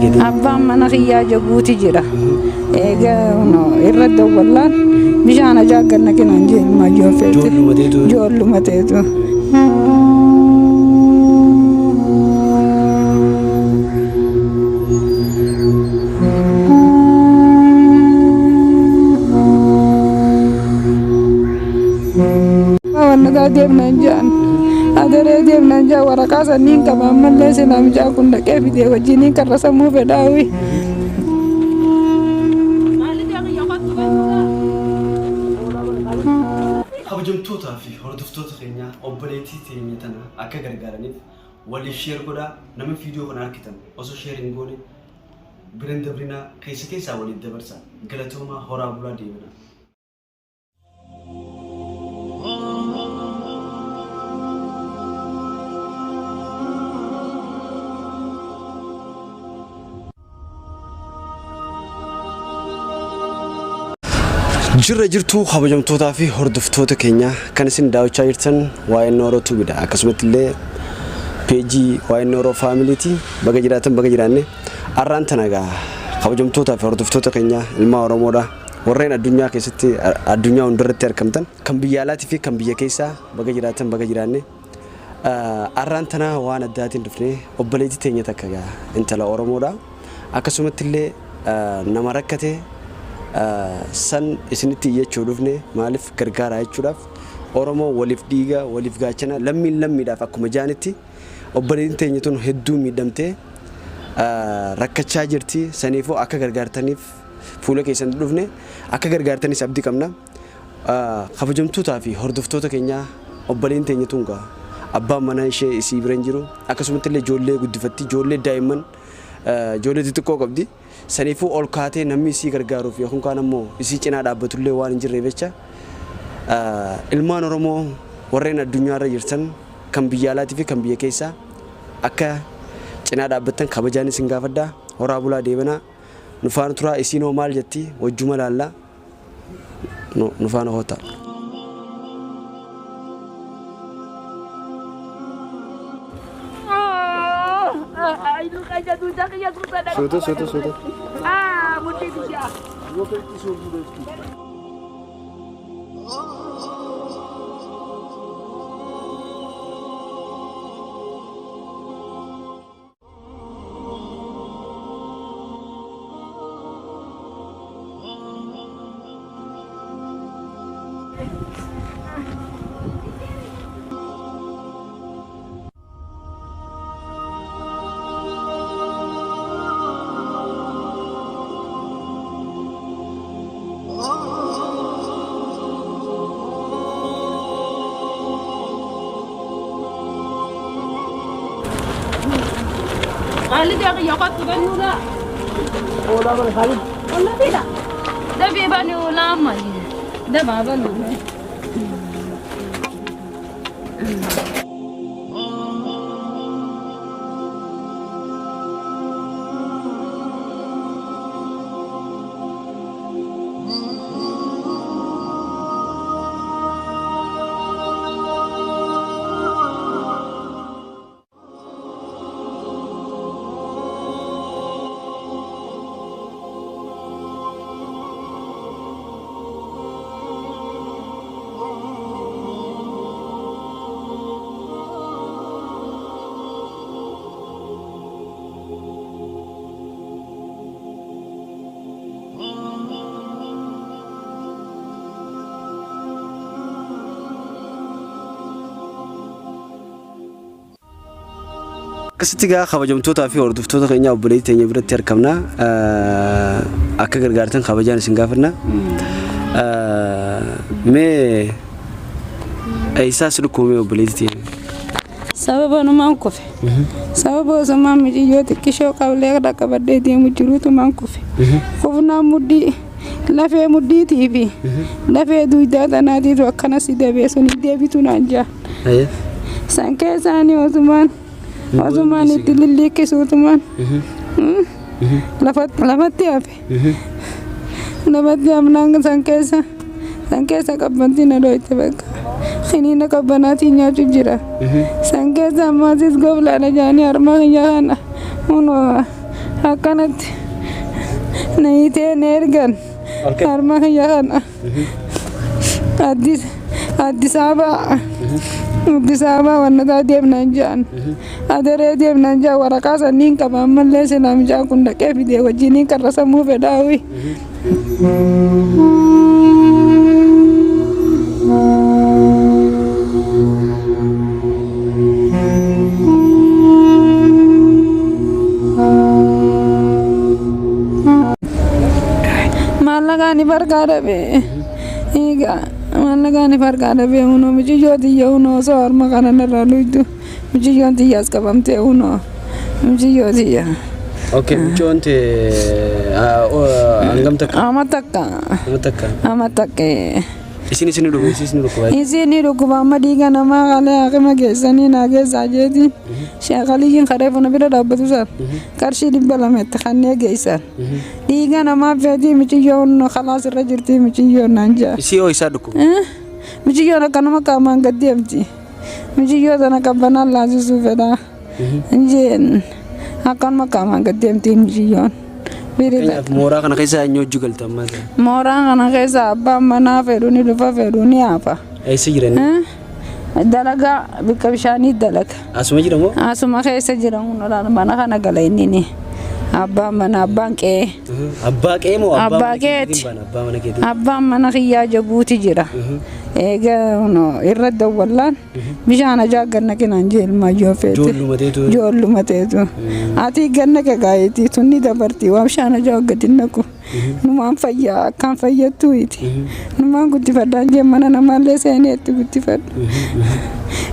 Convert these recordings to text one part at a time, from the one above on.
Abbaan mana kiyyaa jabuuti jira. Egaa irra dawwallaan bishaan ajaa'ganna kennan jeelma joollumateetu. Wanna deemnan jaan adere deemnan jaa waraqaa sanniin qabaan mallee silaam jaa kun dhaqee fidee wajjiniin karra sammuu fedhaawi. Kabajamtootaa fi hordoftoota keenya obboleettii teenya tana akka gargaaraniif waliif sheer godhaa. Nama viidiyoo kana arkitan osoo sheeriin goone biran dabrinaa keessaa waliif dabarsa. Galatoomaa horaa bulaa deemina. Jirra jirtu kabajamtootaa fi hordoftoota keenya kan isin daawwachaa jirtan waa'ee Oromoo tuubidha. Akkasumas illee peejii waa'ee Oromoo faamiliitii baga jiraatan baga jiraanne arraan tanagaa kabajamtootaa fi hordoftoota keenya ilma Oromoodha. Warreen addunyaa keessatti addunyaa hundarratti argamtan kan biyya alaatii fi kan biyya keessaa baga jiraatan baga jiraanne arraan tanaa waan addaatiin dhufnee obboleettii teenya takka intala Oromoodha. Akkasumas illee nama rakkate san isinitti iyyachuu dhufne maaliif gargaaraa jechuudhaaf Oromoo waliif dhiiga waliif gaachana lammiidhaaf akkuma jaanitti obboleettiin teenya tun hedduu miidhamtee rakkachaa jirti. Saniifuu akka gargaartaniif fuula keessan dhufne akka gargaartanis abdii qabna. Kabajamtootaa fi hordoftoota keenya obboleettiin teenya tun abbaan mana ishee isii bira hin jiru. Akkasumas illee ijoollee guddifatti ijoollee daa'imman ijoollee xixiqqoo qabdi. Saniifuu ol kaatee namni isii gargaaruuf yookaan kaan ammoo isii cinaa dhaabbatullee waan hin jirreef jecha ilmaan Oromoo warreen addunyaarra jirtan kan biyya alaatii fi kan biyya keessaa akka cinaa dhaabbattan kabajaan isin gaafadhaa. Horaa bulaa deebanaa nufaana turaa isiinoo maal jetti wajjuma laallaa nufaana hoota. Suutu. Mudi bisa. Kali dia kayakot bukan juga. Oh, lama kali. Oh, tidak. Tapi bani ulama ni. Dah bapa lu. Kasitiga kabajamtootaa fi hordoftoota keenya obboleettii teenya biratti argamna. Akka gargaartan kabajaan isin gaafanna. Mee isaas dhukkubee obboleettii teenya. Sababa numaan kufe. Sababa osoo miti yoo xiqqishoo qablee dhaqqabadhee deemu jiruutu maan kufe. Kufnaan muddii lafee muddiitii fi lafee duudaa tanaatiitu akkana si dabeessanii deebitu naan jaa. San keessaanii Ozuman itu lilik kesutuman, lafat tiap, menang sangkesa kabanti nado itu bek, ini nak kabanati nyaju jira, sangkesa masih gobla na jani armah jahana, akkanatti nayitee neergan harma kiyya kana Addis Ababaa wannataa deemnaan jaan adaree deemnaan jaan waraqaa sanniin qaba ammallee silaam jaan kun dhaqee fidee wajjiniin karra sammuu fedhaawi. Mallaqaan barbaada bee mallaqaan barbaada bee unoo mucayyoo tiyya unoo osoo harma kana narraa luytu mucayyoon tiyyaas qabamtee unoo mucayyoo tiyya. Okay, mucayyoon tee hangam takka? Ama takka. Isin dhukkuba amma dhiiga namaa qalee haqima keessanii naa keessaa jeetiin sheekaliyyiin kareefu na bira dhaabbatu san qarshii 200 kannee geessan dhiiga namaa feetii mucayyoon khalaas irra jirti mucayyoon naan jaa. Isii hoo isaa dhukkuba? Mucayyoon akkanuma qaamaan gad deemti mucayyoo sana qabbanaan laasisuu fedhaa jeen akkanuma qaamaan gad deemti mucayyoon. Mooraa kana keessa eenyu hojii galtan maata? Mooraa kana keessa abbaan manaa fedhu ni dhufa fedhu ni hafa. Eessa jirani? Dalagaa bikka bishaanii dalaga. Asuma jiramoo? Asuma keessa jiramu mana kana gala inni ni. Abbaan mana abbaan qe'ee. Abbaa qe'ee moo abbaa keeti? Abbaan mana kiyyaa Jabuuti jira. Egaa irra dawwallaan bishaan ajaa ganna kenaan jeelmayyoo feete. Joolluma teetu. Ati ganna kagaayiti tunni dabartii waan bishaan ajaa gadi naqu. Numaan fayyaa akkaan fayyattuu iti. Numaan guddifadhaan jee mana namaallee seenee itti guddifadhu.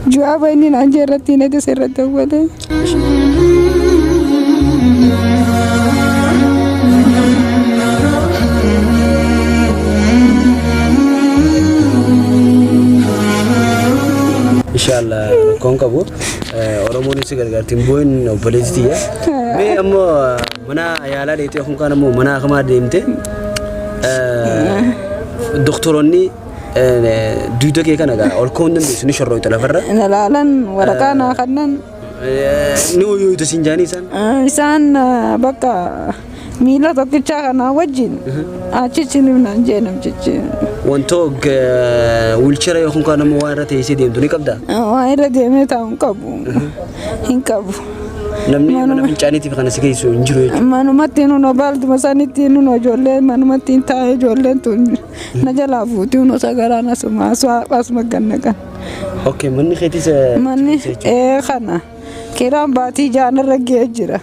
Jawaaba inni naan jee irratti hin edes irra dawwalee. Inshallah kon qabu Oromoon si gargaartiin boo'in obboleettii yaa. Mee ammoo mana yaalaa deemtee kun kaan ammoo mana akamaa deemtee doktoroonni duuda kee kana gaa ol koon dandeessu ni shorrooyta lafarra. Nalaalan waraqaa naa kannan. Ni hoyyooyta siin jaanii isaan? Isaan bakka miila tokkichaa kanaa wajjin achichi naan jee namchichi. Wantoo wulchera yookaan kaan ammoo waan irra teessee deemtu ni qabdaa? Waan irra deemee taa'u hin qabu. Namni mana fincaaniitiif kana si geessu hin jiru jechuudha. Manumatti nuno baalduma sanitti nuno ijoollee manumatti hin taa'e ijoolleen tun na jalaa fuuti nuno sagaraan asuma gannagan. Okay, manni keetis manni kana kiraan baatii jaanarra ga'ee jira.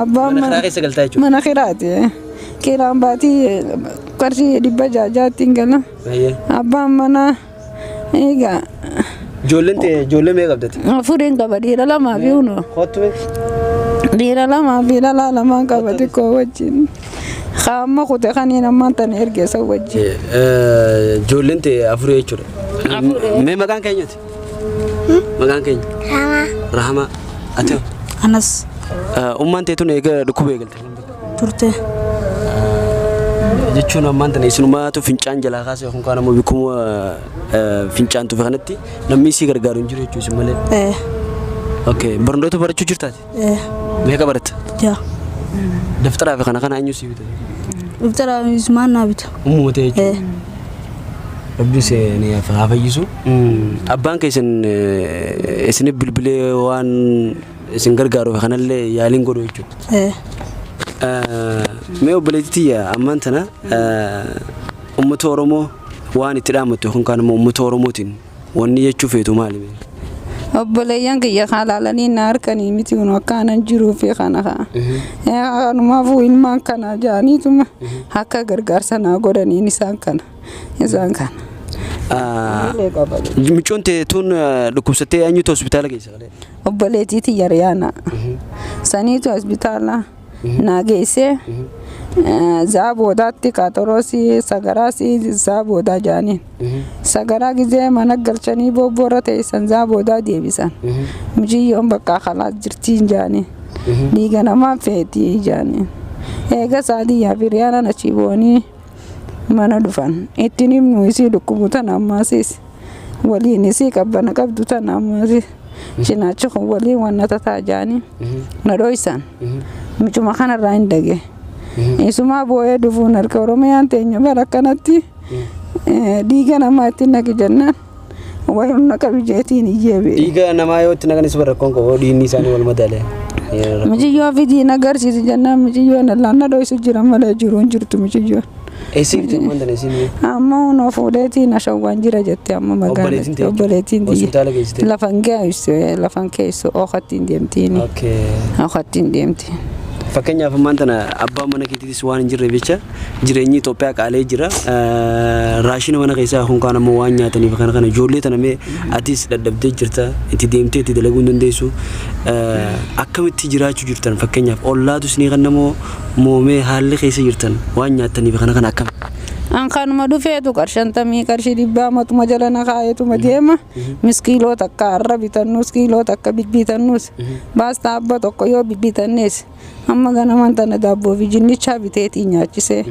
Abbaan mana kiraa keessa galtaa jechuudha. Mana kiraati. Kiraan baatii qarshii 600 gala. Abbaan mana egaa. Ijoollee mee qabdati? Furiin qaba dhiira lamaa fi uno. Kottu mee? Dhiira lamaa fi dhalaa lamaan qaba xiqqoo wajjin. Qaama kute kaniin ammaan tan ergeessa wajjin. Ijoolleen ta'e afurii jechuudha. Mee maqaan keenyati? Maqaan keenya? Rahama. Ati? Anas. Ummaan ta'e tun eega dhukkuba eegalte? Turte. Jechuun ammaan tana isinumaatu fincaan jalaa kaasee yookaan kaan ammoo bikkuma fincaan tufe kanatti namni si gargaaru hin jiru jechuusi malee. Okay, barnoota barachuu jirtaati? Meeqa baratta? Jaa. Daftaraa fi kana eenyu si bita? Daftaraa Usmaan naa bita. Uumama ta'e jechuudha. Rabbi isin haa fayyisu. Abbaan keessan isinif bilbilee waan isin gargaaruuf kanallee yaaliin godhu jechuudha. Mee obboleettii ammaan tana uummata Oromoo waan itti dhaamattu yookaan kaan immoo uummata Oromootiin wanni jechuu feetu maali? Obboleeyyan kiyya halaalanii na harkanii miti kun akkaanan jiruu fi kana haa. Kanumaafuu ilmaan kana jaaniituma akka gargaarsa naa godhaniin isaan kana. Micoon ta'e tun dhukkubsattee eenyutu hospitaala keessa galee? Obboleettii tiyya Riyaana. Saniitu hospitaala naa geessee Zaabodaatti Qaxoroosi Sagaraasi Zaabodaa jaaniin. Sagaraa gizee mana galchanii bobborra teessan Zaabodaa deebisan. Mujiyyoon bakka khalaas jirtiin jaaniin. Dhiiga namaa feetii jaaniin. Eega saadiyyaa fi Riyaanaan achi boonii mana dhufan. Ittiin himnu isii dhukkubu tan ammaasis. Waliin isii qabbana qabdu tan ammaasis. cinaachi kun walii wanna tataa jaanii na dho'isan michuma kanarraa hin dhage isumaa boo'ee dhufuun harka Oromiyaan teenya bara akkanatti dhiiga namaa itti naqi jennaan wayuun naqa bijeetiin iyyee be'e. Dhiiga namaa yoo itti naqanis bara rakkoon qabu dhiinni isaanii wal madaale. Michiyyoo fidiin agarsiisi jennaan michiyyoon laanna dho'isu jira malee jiruun jirtu michiyyoon. Eesiifti wanta neesiin amma hunoo fuudheetiin ashawwaan jira jettee amma magaalatti obboleettiin tiyya lafan geessu ookattiin deemtiin ookattiin deemtiin. Fakkeenyaaf ammaan tana abbaan mana keetiitis waan hin jirreef jecha jireenyi Itoophiyaa qaalee jira raashina mana keessaa hunkaan ammoo waan nyaataniif kana ijoollee tana mee atis dadhabdee jirta itti deemtee itti dalaguu hin dandeessu akkamitti jiraachuu jirtan fakkeenyaaf ollaatus ni kannamoo moomee haalli keessa jirtan waan nyaataniif kana akkam. An kanuma dhufeetu qarshantamii qarshii dhibbaa matuma jala na kaa'eetuma deema miskiiloo takka har'a bitannus kiiloo takka bibbitannus baastaa abba tokko yoo bibbitannees amma ganaman tana daabboo fi jinnichaa biteetii nyaachisee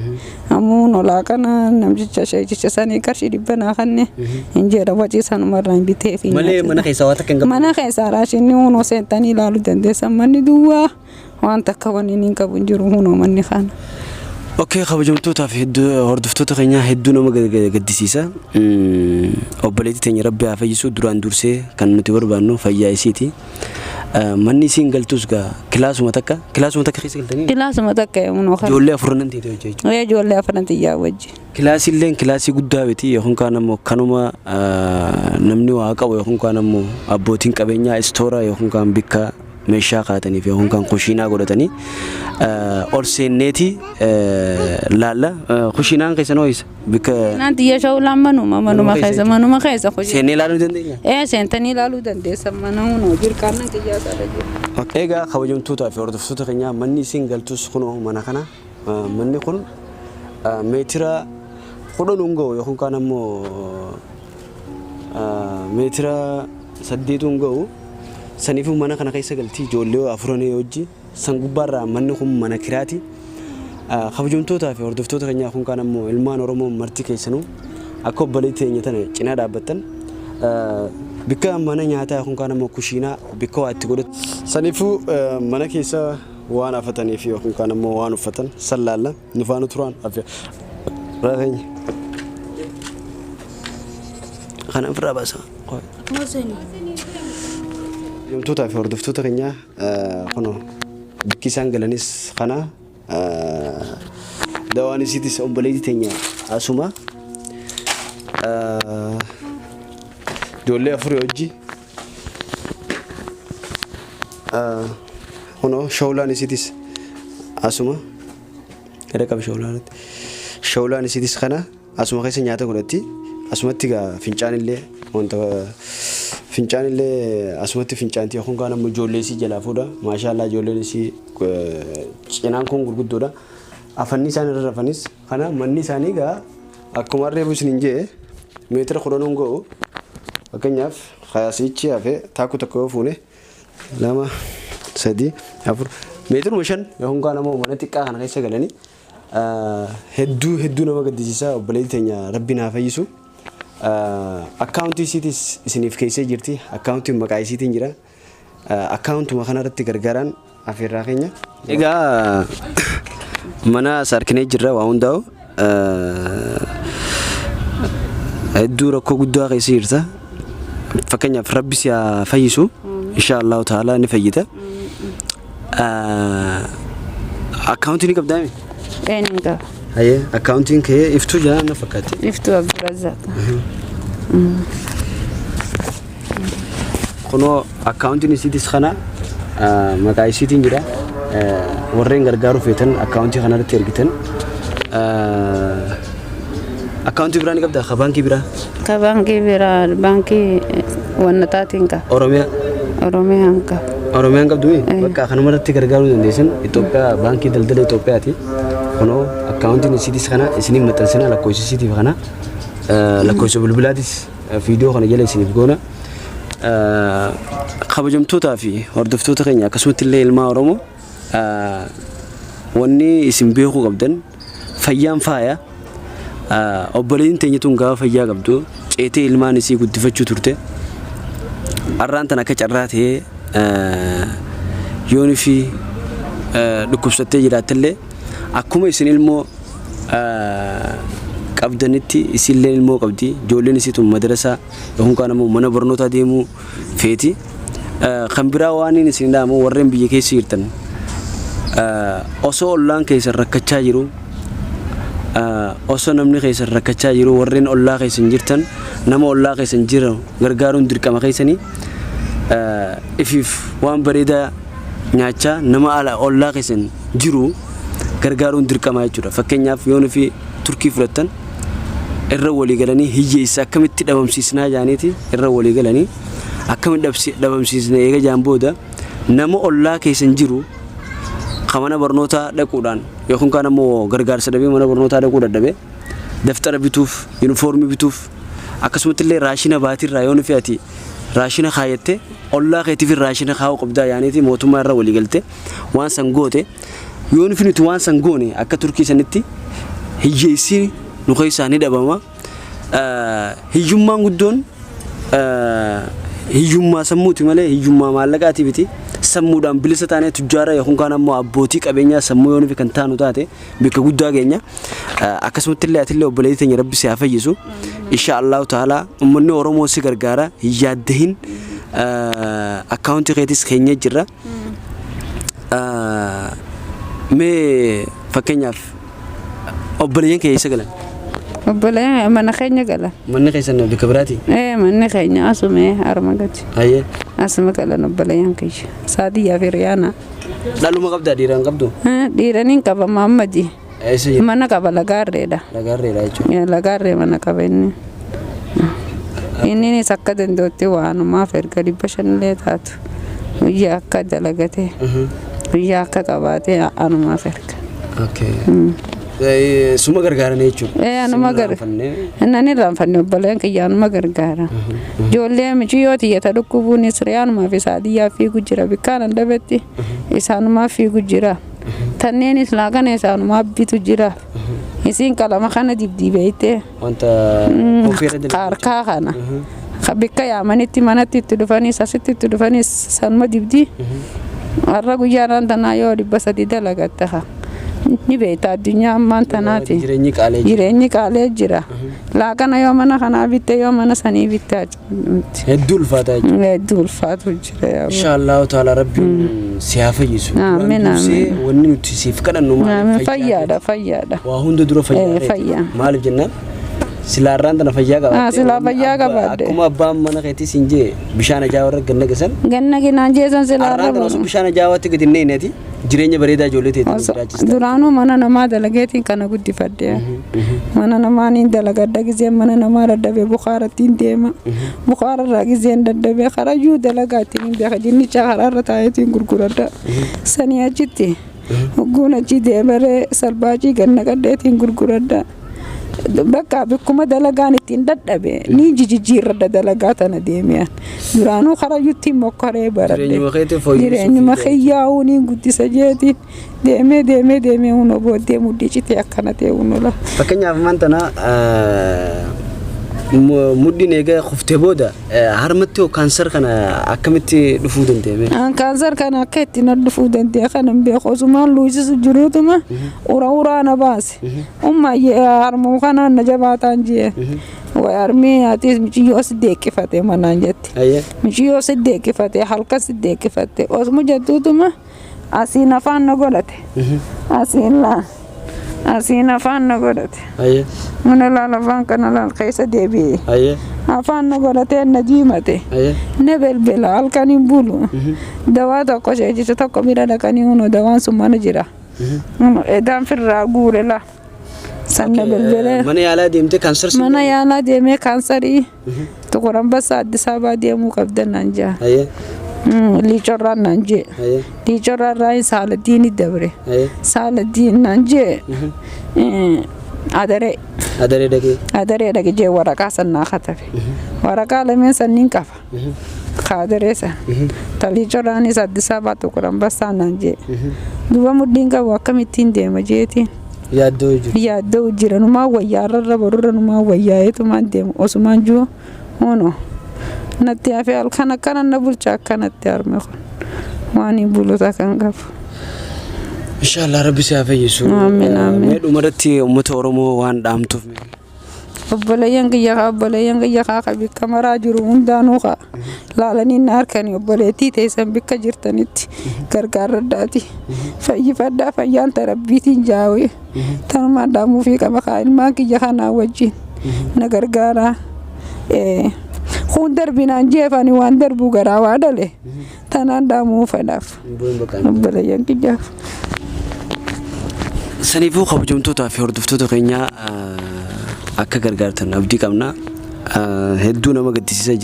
ammuun olaa kana namticha sheechicha sanii qarshii dhibba naa kanne hin jedha wacii sanumarraa hin bitee fi malee mana keessaa waan takka hin qabu mana keessaa raashinni hunoo seentanii ilaaluu dandeessan manni duwwaa waan takka wanni hin qabu hin jiru hunoo manni kana. Okay, kabajamtoota fi hordoftoota keenya hedduu nama gaddisiisa. Oboleettii teenya Rabbi haa fayyisu duraan dursee kan nuti barbaannu fayyaa isiiti. Manni isiin galtus gaa kilaasuma takka keessa galtanii? Kilaasuma takka yommuu kana. Ijoollee afuranan ta'e jechuudha. Ijoollee afuran xiyyaa wajji. Kilaasiilleen kilaasii guddaa miti yookaan kaan ammoo kanuma namni waa qabu yookaan kaan ammoo abbootiin qabeenyaa istoora yookaan kaan bikka meeshaa kaataniif yookaan kaan kushiinaa godhatanii ol seenneeti laalla kushiinaan keessa nooyisa bikka naanti yeeshoo manuma keessa kushiina seennee ilaaluu dandeenya seentanii ilaaluu dandeessan mana hunoo jirkaannan qiyyaasa dhajiru. Egaa kabajamtootaa fi hordoftoota keenyaa manni isiin galtus kunoo mana kana manni kun meetira 10 ga'u yookaan kaan ammoo meetira 8 ga'u. Saniifuu mana kana keessa galtii ijoollee afuranii hojii san gubbaarraa manni kun mana kiraati. Kabajamtootaa fi hordoftoota keenyaa kun kaan ammoo ilmaan Oromoo marti keessanuu akka obboleettii teenya tana cinaa dhaabbattan bikka mana nyaataa kun kaan ammoo kushiinaa bikka waa itti godhatu. Saniifuu mana keessa waan afatanii fi kun kaan ammoo waan uffatan sallaalla nufaanu turaan afya. Raafeenya. Kana ofirraa baasa. Kabajamtoota fi hordoftoota keenyaa kunoo bikki isaan galanis kana dawaan isiitis obboleettii teenya asuma ijoollee afurii hojii kunoo shawlaan isiitis asuma gara qaba shawlaan isiitis kana asuma keessa nyaata godhatti asumatti gaa fincaan illee wanta fincaan illee asumatti fincaantii yookaan kaan ammoo ijoollee isii jalaa fuudha maashaallah ijoolleen isii cinaan kun gurguddoodha afanni isaan irra rafanis kana manni isaanii gaa akkuma reebu isin hin jee meetira 10 ga'u fakkeenyaaf hayaasichi hafe taakku tokko yoo fuune 2 3 4 meetira 5 yookaan kaan ammoo mana xiqqaa kana keessa galanii hedduu nama gaddisiisa obboleettii teenya Rabbi naa fayyisu. Akkaawuntii isiitis isiniif keessee jirti akkaawuntiin maqaa isiitiin jira akkaawuntuma kanarratti gargaaraan afeerraa keenya. Egaa mana sarkinee jirra waa hundaa'u hedduu rakkoo guddaa keessa jirta fakkeenyaaf Rabbi si haa fayyisu inshaallahu ta'ala ni fayyita. Akkaawuntii ni qabdaa mi? Ni qaba. Haye akkaawuntiin kee iftuu jala na fakkaate. Iftuu Abdurazaaq. Kuno akkaawuntiin isiitis kana maqaa isiitiin jira warreen gargaaru feetan akkaawuntii kanarratti ergitan akkaawuntii biraa ni qabdaa ka baankii biraa? Ka baankii biraa baankii wannataatiin qaba. Oromiyaan qaba. Oromiyaan qabdu bakka kanumarratti gargaaruu dandeessan Itoophiyaa baankii daldala Itoophiyaati. Kuno akkaawuntiin isiitis kana isiniif maxxansina lakkoofsa isiitiif kana lakkoofsa bilbilaatis viidiyoo kana jala isiniif goona. Kabajamtootaa fi hordoftoota keenya akkasumatti illee ilmaa Oromoo wanni isin beekuu qabdan fayyaan faaya obboleettiin teenya tun gaafa fayyaa qabdu ceetee ilmaan isii guddifachuu turte arraan tan akka carraatee yoonii fi dhukkubsattee jiraatillee akkuma isin ilmoo qabdanitti isillee ilmoo qabdi ijoolleen isiitu madrasaa yookaan kan ammoo mana barnootaa deemuu feeti kan biraa waan isin dhaamu warreen biyya keessa jirtan osoo ollaan keessa rakkachaa jiru osoo namni keessa rakkachaa jiru warreen ollaa keessa jirtan nama ollaa keessa jiru gargaaruun dirqama keessanii ifiif waan bareedaa nyaachaa nama ala ollaa keessa jiru gargaaruun dirqama jechuudha. Fakkeenyaaf yoon fi turkii fudhattan irra walii galanii hiyyeessa akkamitti dhabamsiisnaa jaaniiti irra walii galanii akkamitti dhabamsiisna eega jaan booda nama ollaa keessa jiru mana barnootaa dhaquudhaan yookaan kan ammoo gargaarsa dhabee mana barnootaa dhaquu dadhabee daftara bituuf yuunifoormii bituuf akkasumatti illee raashina baatirraa yoon fi ati raashina kaayatte ollaa keetiif raashina kaa'uu qabdaa yaaniiti mootummaa irra walii galte waan san goote yoon fi nuti waan san goone akka turkii sanitti hiyyeessi nu keessaa ni dhabama hiyyummaan guddoon hiyyummaa sammuuti malee hiyyummaa maallaqaati biti sammuudhaan bilisa taanee tujjaara yookaan kan ammoo abbootii qabeenyaa sammuu yoon fi kan taanu taate bika guddaa keenya akkasumatti illee atillee obboleettii teenya rabbi si haa fayyisu inshallah ta'ala ummanni Oromoo si gargaara yaaddahin akkaawuntii keetis keenya jirra mee fakkeenyaaf obboleeyyan kee eessa galan Oboleeyyan mana keenya galan manni keessan bika biraati manni keenya asumee armagati ayyee asuma galan obboleeyyan keenya Saadiyyaa fi Riyaana dhaluma qabdaa dhiiraan qabdu dhiiraniin qaba Maammadii mana qaba Lagaarreedha jechuudha Lagaarree mana qaba inni akka dandootti waanumaaf erga 500 taatu guyyaa akka dalagatee guyyaa akka qabaatee anumaaf erga suma gargaaranii jechuudha anuma nani raanfanne obboleen kiyya anuma gargaara ijoollee michiyyoo tiyyata dhukkubuunis Riyaanumaa fi Saadiyyaa fiigu jira bikkaan andabetti isaanumaa fiigu jira tanneenis laaqana isaanumaa bitu jira isiin qalama kana dibdibeeyte wanta harkaa kana bikka yaamanitti manatti itti dhufanii sasitti itti dhufanii sanuma dibdii har'a guyyaadhaan tanaa yoo 300 dalagatta ni beekta addunyaa ammaan tanaati jireenyi qaalee jira laaqana yoo mana kanaa bitte yoo mana sanii bitte hedduu ulfaatu jira inshallah ta'ala rabbi si haa fayyisu amiin wanni nuti siif kadhannu fayyaadha waa hunda dura fayyaa maaliif jennaan silaarraan tana fayyaa qabaate silaa fayyaa qabaate akkuma abbaan mana keetii siin jee bishaan ajaa'aa irra ganna geessan ganna ginaan jeesan silaarraa osoo bishaan ajaa'aatti gadi neeti jireenya bareedaa ijoollee teetii duraanuu mana namaa dalageetiin kana guddifadde mana namaa niin dalagadda gizeen mana namaa daddabee Bukaarattiin deema Bukaararraa gizeen daddabee karayyuu dalagaattiin beeka jinnicha karaarra taa'eetiin gurguradda sanii achitti hogguun achi deemaree salbaachii ganna qaddeetiin gurguradda bakka bikkuma dalagaan ittiin dadhabe ni jijjiirra dalagaa tana deemeen duraanuu karayyutti mokkoree baradde jireenyuma xiyyaa'uu ni guddisa jeetiin deemee hunoo booddee muddii citee akkana ta'e hunola fakkeenyaaf mantana muddiin egaa kuftee booda harmatti kaansar kana akkamitti dhufuu dandeeme kaansar kana akka ittiin dhufuu danda'e kana beeku osumaan luusisu jiruutuma uraana baase harmuu kana na jabaataan jee armii ati michiyyoo si deeqqifate manaan jette michiyyoo si deeqqifate halka si deeqqifate osuma jettuutuma asiin afaan na godhate asiin afaan na godhate mana laal afaan kana laal keessa deebi'e afaan na godhatee na diimate na belbela halkaniin bulu dawaa tokko sheejisu tokko bira dhaqanii hunoo dawaan sun mana jira edaan firraa guure la sanna belbelee mana yaalaa deemtee kaansar mana yaalaa deemee kaansarii Tukuran basa Addis Ababa deemuu qabdan naan jaa liicorraan naan jee liicorraan Saaladdiin dabre Saaladdiin naan jee adaree dhaqee jee waraqaa sannaa katabe waraqaa lameen sanniin qaba kaadere san taliicorraan Addis Ababa Tukuran basa naan jee duba muddiin qabu akkamittiin deema jeetiin yaaddoo jira numaa wayyaa rarra barurra numaa wayyaa eetumaan deemu osumaan juu hono natti hafe halkan akkana na bulcha akkanatti harme kun waan buluta kan qabu. Inshallah Rabbi si hafayyisu. Amiin amiin. Mee dhumarratti uummata Oromoo waan dhaamtuuf. Obboleeyyan kiyya kaa bikka maraa jiru hundaanuu kaa laalanii na harkanii obboleettii teessan bikka jirtanitti gargaaraddaati. Fayyifaddaa fayyaan tarabbiitiin jaawee tanuma dhaamuu fi qaba kaa ilmaan kiyya kanaa wajjin na gargaaraa. Kun darbinaan jeefanii waan darbuu garaa waa dhale tanaan dhaamuu fedhaaf obboleeyyan kiyyaaf. Saniifuu kabajamtootaa fi hordoftoota keenyaa akka gargaartan abdii qabna. Hedduu nama gaddisiisa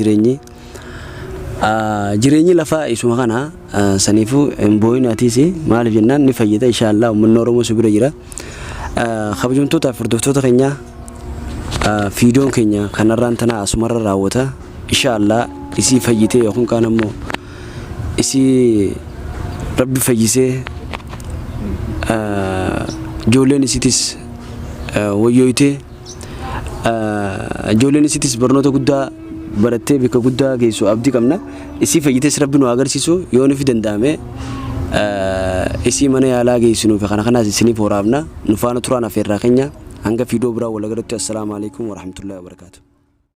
jireenyi lafaa isuma kana saniifuu hin boo'inaatiis maaliif jennaan ni fayyada inshallah uummanni Oromoo si bira jira. Kabajamtootaa fi hordoftoota keenyaa viidiyoon keenya kanarraan tana asumarra raawwata inshallah isii fayyitee yookiin kaan ammoo isii Rabbi fayyisee ijoolleen isiitis wayyooyitee ijoolleen isiitis barnoota guddaa barattee bikka guddaa geessu abdii qabna. Isii fayyitees Rabbi nu agarsiisu yoo nuuf danda'ame isii mana yaalaa geessinu fi kana kanaas isiniif waraabna nu faana turaan afeerraa keenya hanga viidiyoo biraa wal agarratti. Assalaamu alaykum wa rahmatullahi wa barakaatuh.